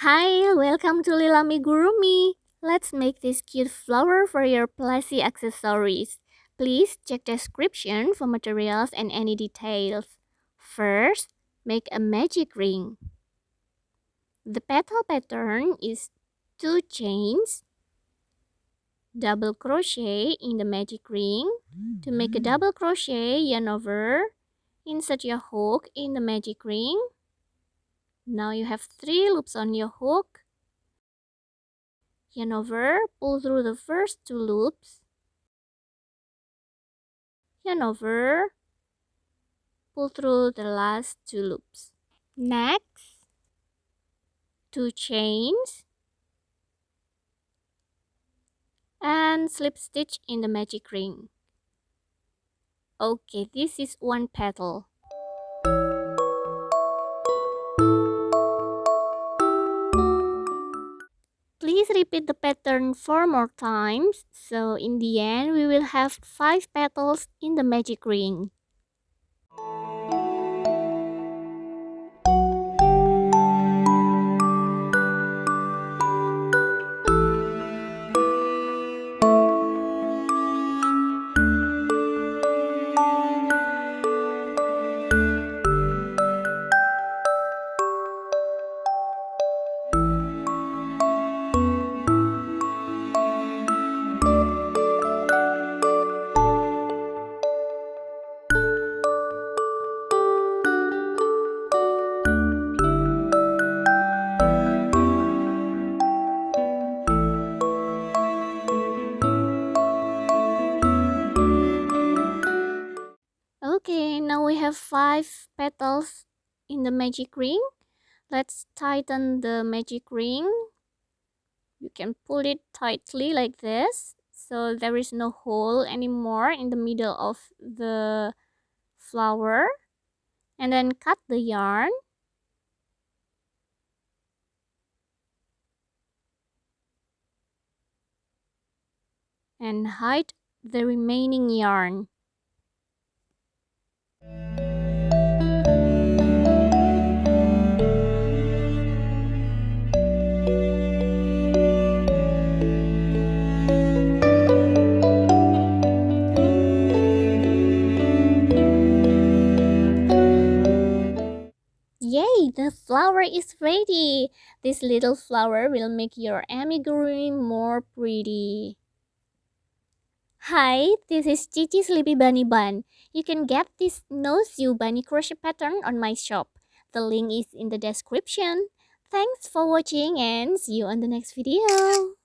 Hi, welcome to Lillamigurumi. Let's make this cute flower for your Plushie accessories. Please check the description for materials and any details. First, make a magic ring. The petal pattern is 2 chains, double crochet in the magic ring. To make a double crochet, yarn over, insert your hook in the magic ring. Now you have 3 loops on your hook. Yarn over, pull through the first 2 loops. Yarn over, pull through the last 2 loops. Next, 2 chains and slip stitch in the magic ring. Okay, this is 1 petal. Please repeat the pattern 4 more times, so in the end we will have 5 petals in the magic ring. Okay, now we have 5 petals in the magic ring. Let's tighten the magic ring. You can pull it tightly like this, so there is no hole anymore in the middle of the flower. And then cut the yarn. And hide the remaining yarn. Yay, the flower is ready! This little flower will make your amigurumi more pretty. Hi, this is Cici Sleepy Bunny Bun. You can get this no-sew bunny crochet pattern on my shop. The link is in the description. Thanks for watching and see you on the next video.